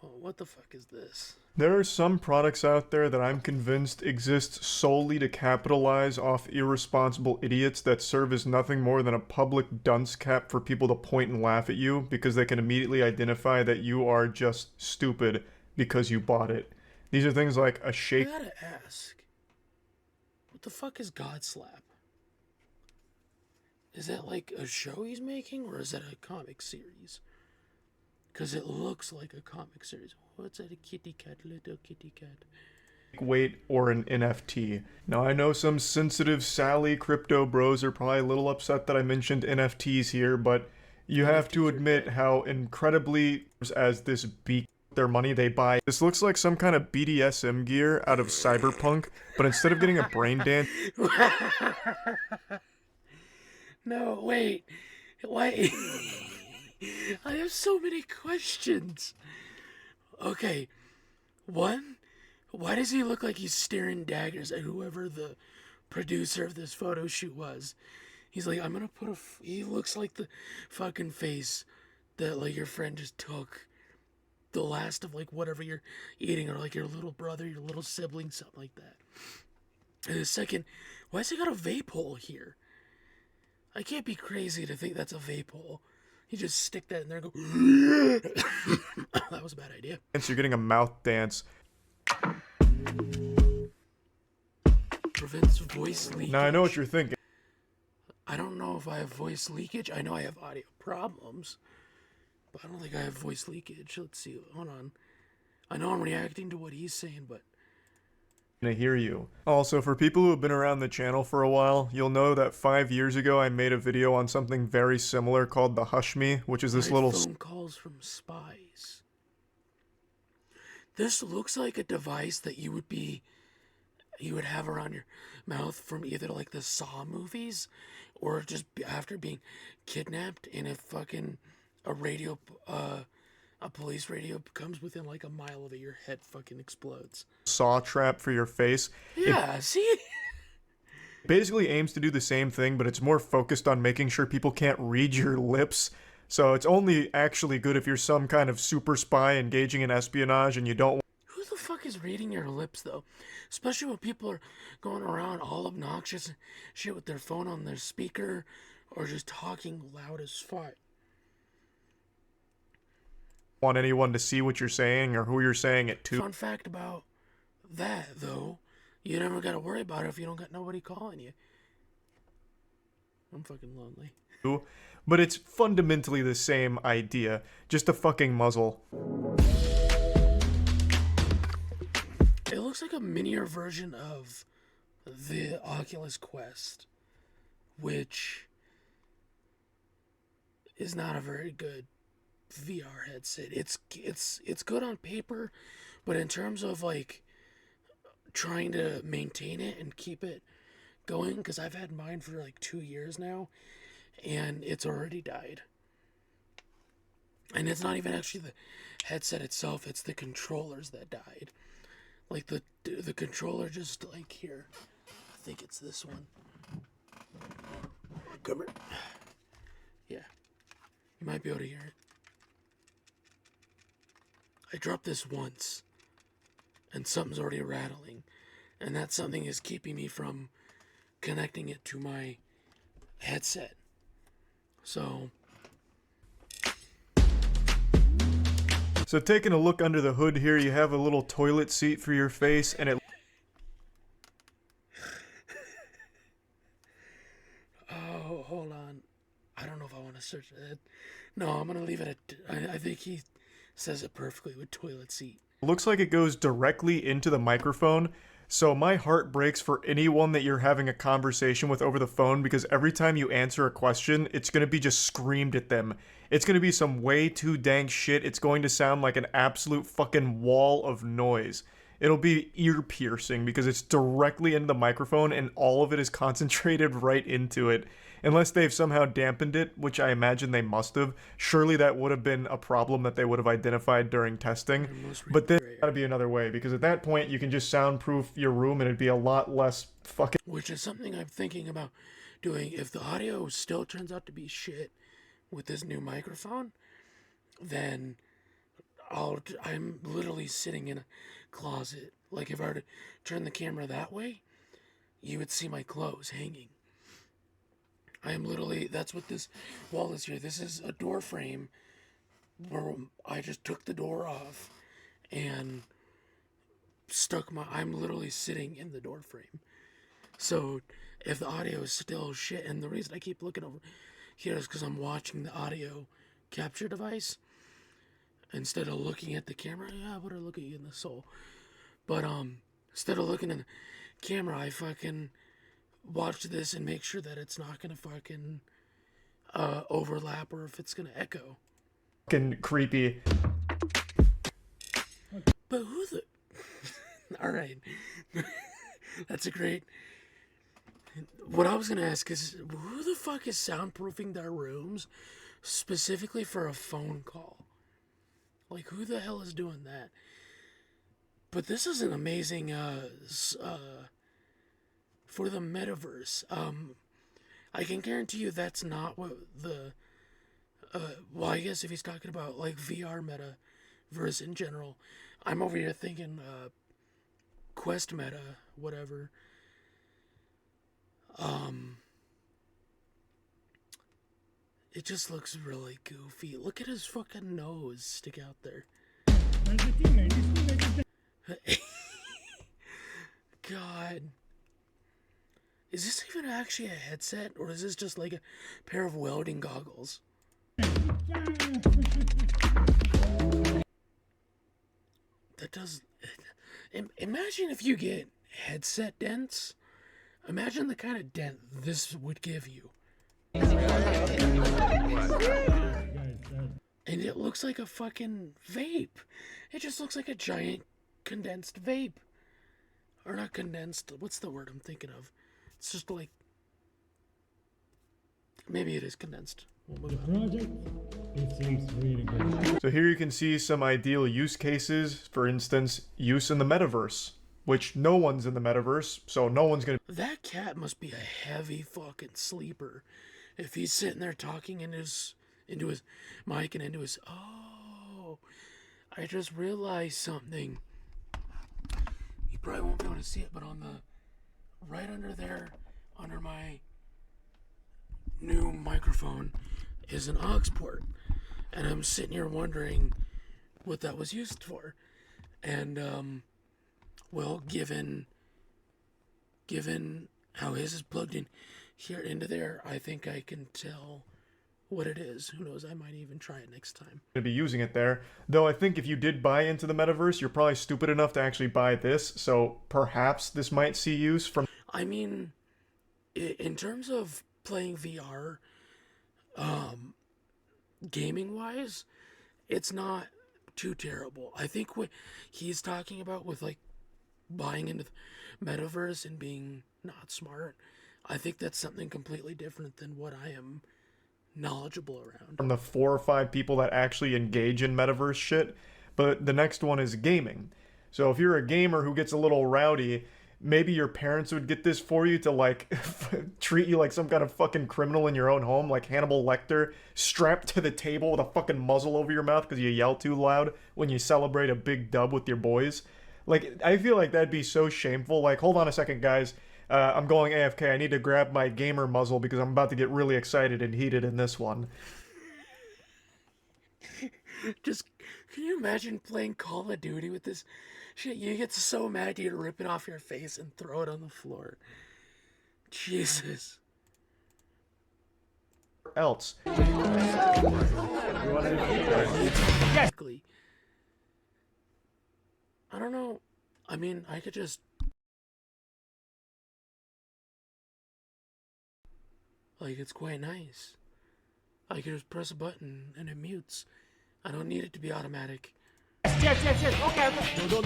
Well, what the fuck is this? There are some products out there that I'm convinced exist solely to capitalize off irresponsible idiots that serve as nothing more than a public dunce cap for people to point and laugh at you because they can immediately identify that you are just stupid because you bought it. These are things like a I shake. gotta ask, what the fuck is God Slap? Is that like a show he's making, or is that a comic series? Because it looks like a comic series. What's that, a kitty cat, little kitty cat? Weight or an NFT. Now, I know some sensitive Sally crypto bros are probably a little upset that I mentioned NFTs here, but you have to NFTs are admit dead. how incredibly as this beak their money they buy. This looks like some kind of BDSM gear out of Cyberpunk, but instead of getting a brain dance, No, wait. Why? I have so many questions. Okay, one, why does he look like he's staring daggers at whoever the producer of this photo shoot was? He's like, I'm gonna put a. He looks like the fucking face that like your friend just took the last of like whatever you're eating, or like your little brother, your little sibling, something like that. And the second, why has he got a vape hole here? I can't be crazy to think that's a vape hole. You just stick that in there and go. That was a bad idea. you're getting a mouth dance. Prevents voice Now, I know what leakage. you're thinking. I don't know if I have voice leakage. I know I have audio problems, but I don't think I have voice leakage. Let's see. Hold on. I know I'm reacting to what he's saying, but To hear you. Also, for people who have been around the channel for a while, you'll know that 5 years ago I made a video on something very similar called the Hush Me, which is this little phone calls from spies. This looks like a device that you would have around your mouth from either like the Saw movies, or just after being kidnapped and if fucking a radio, a police radio comes within like a mile of it, your head fucking explodes. saw trap for your face. It Yeah, see? basically aims to do the same thing, but it's more focused on making sure people can't read your lips. So it's only actually good if you're some kind of super spy engaging in espionage and you don't. Who the fuck is reading your lips though? Especially when people are going around all obnoxious and shit with their phone on their speaker or just talking loud as fuck. Want anyone to see what you're saying or who you're saying it Fun fact about that though, you never gotta worry about it if you don't got nobody calling you. I'm fucking lonely. to, but it's fundamentally the same idea, just a fucking muzzle. It looks like a minier version of the Oculus Quest, which is not a very good VR headset. It's good on paper, but in terms of like trying to maintain it and keep it going, because I've had mine for like 2 years now, and it's already died. And it's not even actually the headset itself; it's the controllers that died. Like the controller just like here. I think it's this one. Come here. Yeah, you might be able to hear it. I dropped this once, and something's already rattling, and that something is keeping me from connecting it to my headset. So So taking a look under the hood here, you have a little toilet seat for your face, and it oh, hold on. I don't know if I want to search that. No, I'm gonna leave it at. I think he says it perfectly with toilet seat. looks like it goes directly into the microphone. So my heart breaks for anyone that you're having a conversation with over the phone, because every time you answer a question, it's going to be just screamed at them. It's going to be some way too dank shit. It's going to sound like an absolute fucking wall of noise. It'll be ear piercing because it's directly into the microphone and all of it is concentrated right into it. Unless they've somehow dampened it, which I imagine they must have. Surely that would have been a problem that they would have identified during testing. But there's gotta be another way, because at that point you can just soundproof your room and it'd be a lot less fucking. Which is something I'm thinking about doing. If the audio still turns out to be shit with this new microphone, then I'm literally sitting in a closet. Like if I were to turn the camera that way, you would see my clothes hanging. I am literally, that's what this wall is here. This is a door frame where I just took the door off and I'm literally sitting in the door frame. So if the audio is still shit, and the reason I keep looking over here is because I'm watching the audio capture device instead of looking at the camera. Yeah, I better look at you in the soul. But instead of looking at the camera, I fucking watch this and make sure that it's not gonna fucking overlap or if it's gonna echo. Fucking creepy. But who the? All right, that's a great. What I was gonna ask is, who the fuck is soundproofing their rooms specifically for a phone call? Like, who the hell is doing that? But this is an amazing for the metaverse. I can guarantee you that's not what the well, I guess if he's talking about like VR metaverse in general, I'm over here thinking Quest meta, whatever. It just looks really goofy. Look at his fucking nose stick out there. God. Is this even actually a headset, or is this just like a pair of welding goggles? That does... Imagine if you get headset dents. Imagine the kind of dent this would give you. And it looks like a fucking vape. It just looks like a giant condensed vape. Or not condensed, what's the word I'm thinking of? It's just like... Maybe it is condensed. The project, it seems really good. So here you can see some ideal use cases. For instance, use in the metaverse, which no one's in the metaverse, so no one's gonna... That cat must be a heavy fucking sleeper. If he's sitting there talking into his mic and into his... Oh, I just realized something. You probably won't be able to see it, but on the... Right under there, under my new microphone, is an aux port. And I'm sitting here wondering what that was used for. And, well, given how his is plugged in here into there, I think I can tell what it is. Who knows, I might even try it next time. Gonna be using it there. Though I think if you did buy into the metaverse, you're probably stupid enough to actually buy this, so perhaps this might see use from... I mean, in terms of playing VR, gaming-wise, it's not too terrible. I think what he's talking about with, like, buying into the metaverse and being not smart, I think that's something completely different than what I am knowledgeable around. From the 4 or 5 people that actually engage in metaverse shit. But the next one is gaming. So if you're a gamer who gets a little rowdy, maybe your parents would get this for you to, like, treat you like some kind of fucking criminal in your own home, like Hannibal Lecter, strapped to the table with a fucking muzzle over your mouth because you yell too loud when you celebrate a big dub with your boys. Like, I feel like that'd be so shameful. Like, hold on a second, guys. I'm going AFK. I need to grab my gamer muzzle because I'm about to get really excited and heated in this one. Just, can you imagine playing Call of Duty with this shit? You get so mad you'd rip it off your face and throw it on the floor. Jesus. Else. Exactly. I don't know. I mean, I could just... Like, it's quite nice. I could just press a button and it mutes. I don't need it to be automatic. Yes, okay. No.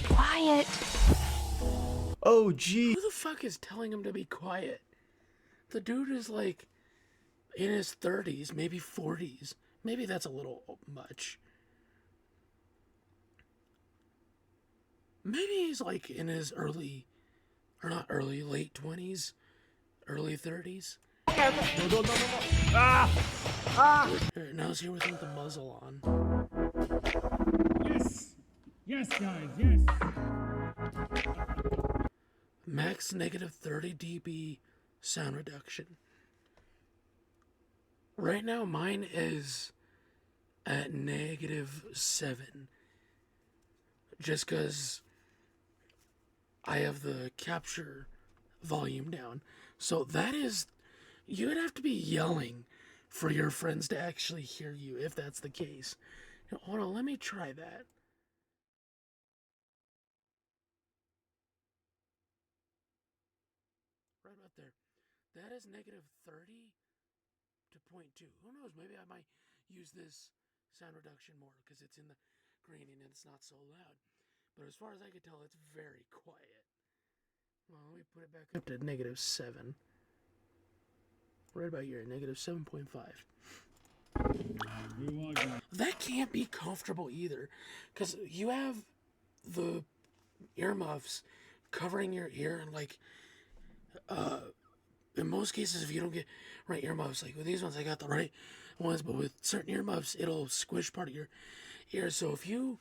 Quiet. Oh, gee. Who the fuck is telling him to be quiet? The dude is like in his 30s, maybe 40s. Maybe that's a little much. Maybe he's like in his late 20s, early 30s. Okay, okay. No, no, no, no, no. Ah! Alright, now see everything with the muzzle on. Yes! Yes, guys, yes! Max negative 30 dB sound reduction. Right now, mine is at negative 7. Just because I have the capture volume down. So that is, you would have to be yelling for your friends to actually hear you if that's the case. Now, hold on, let me try that. Right about there. That is negative 30 to 0.2. Who knows? Maybe I might use this sound reduction more because it's in the green and it's not so loud. But as far as I can tell, it's very quiet. Well, let me put it back up to negative 7. Right about here, negative 7.5. That can't be comfortable either, because you have the earmuffs covering your ear, and like, in most cases, if you don't get right earmuffs, like with these ones, I got the right ones, but with certain earmuffs, it'll squish part of your ear. So if you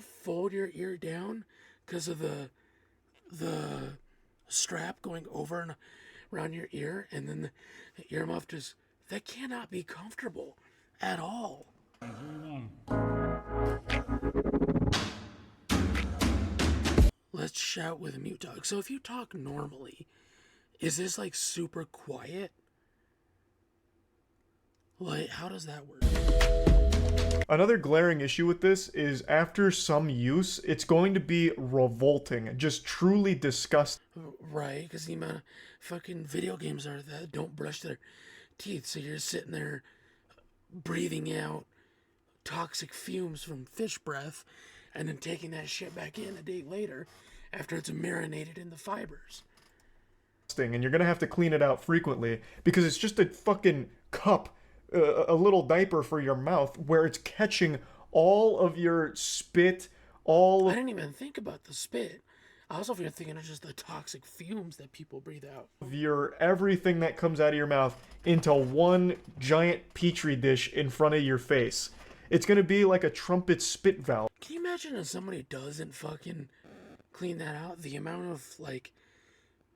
fold your ear down because of the strap going over and around your ear, and then the earmuff just, that cannot be comfortable at all. Let's shout with a mute talk. So if you talk normally, is this like super quiet? Like, how does that work? Another glaring issue with this is after some use, it's going to be revolting, just truly disgusting. Right, because the amount of fucking video games are that don't brush their teeth, so you're sitting there breathing out toxic fumes from fish breath and then taking that shit back in a day later after it's marinated in the fibers. And you're gonna have to clean it out frequently because it's just a fucking cup, a little diaper for your mouth where it's catching all of your spit, all I of didn't even think about the spit. I was over here thinking of just the toxic fumes that people breathe out. your everything that comes out of your mouth into one giant petri dish in front of your face. It's gonna be like a trumpet spit valve. Can you imagine if somebody doesn't fucking clean that out? The amount of, like,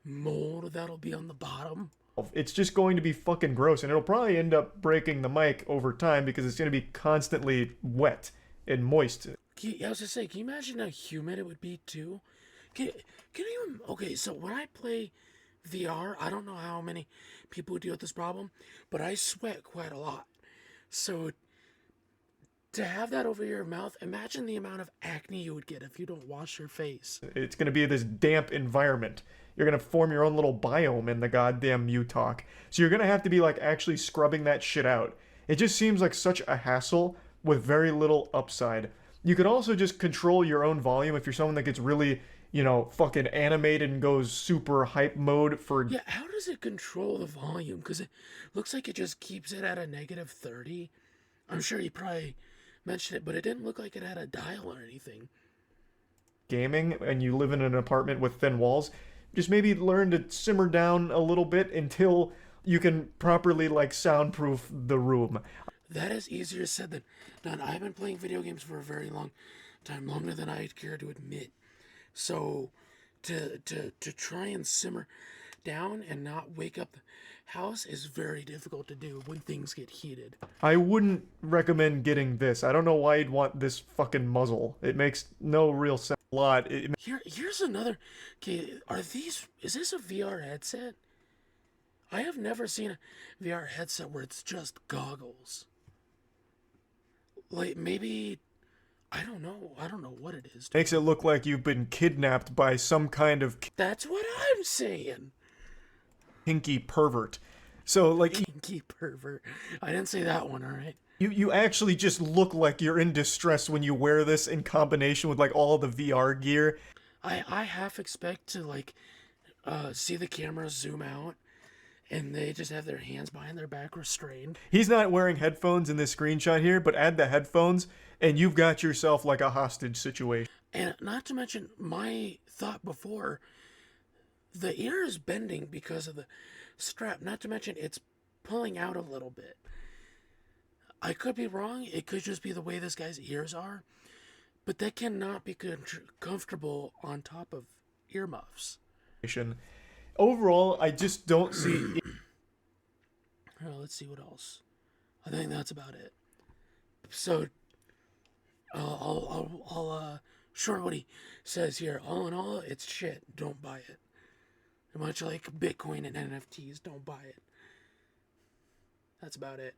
mold that'll be on the bottom. It's just going to be fucking gross, and it'll probably end up breaking the mic over time because it's going to be constantly wet and moist. I was just saying, can you imagine how humid it would be too? Can you? Okay, so when I play VR, I don't know how many people deal with this problem, but I sweat quite a lot. So to have that over your mouth, imagine the amount of acne you would get if you don't wash your face. It's going to be this damp environment. You're going to form your own little biome in the goddamn Mutalk. So you're going to have to be like actually scrubbing that shit out. It just seems like such a hassle with very little upside. You could also just control your own volume if you're someone that gets really, you know, fucking animated and goes super hype mode for... Yeah, how does it control the volume? Because it looks like it just keeps it at a negative 30. I'm sure you probably mentioned it, but it didn't look like it had a dial or anything. Gaming, and you live in an apartment with thin walls, just maybe learn to simmer down a little bit until you can properly, like, soundproof the room. That is easier said than done. I've been playing video games for a very long time, longer than I care to admit. So to try and simmer down and not wake up the house is very difficult to do when things get heated. I wouldn't recommend getting this. I don't know why you'd want this fucking muzzle. It makes no real sense. A lot. Here's another. Okay, is this a VR headset? I have never seen a VR headset where it's just goggles. Like, maybe, I don't know what it is. Makes it look like you've been kidnapped by some kind of That's what I'm saying. kinky pervert. So, like, Kinky pervert. I didn't say that one, alright? you actually just look like you're in distress when you wear this in combination with, like, all the VR gear. I half expect to, like, see the camera zoom out and they just have their hands behind their back restrained. He's not wearing headphones in this screenshot here, but add the headphones and you've got yourself like a hostage situation. And not to mention my thought before, the ear is bending because of the strap. Not to mention, it's pulling out a little bit. I could be wrong. It could just be the way this guy's ears are. But that cannot be comfortable on top of earmuffs. Overall, I just don't see. Let's see what else. I think that's about it. So, short what he says here. All in all, it's shit. Don't buy it. Much like Bitcoin and NFTs, don't buy it. That's about it.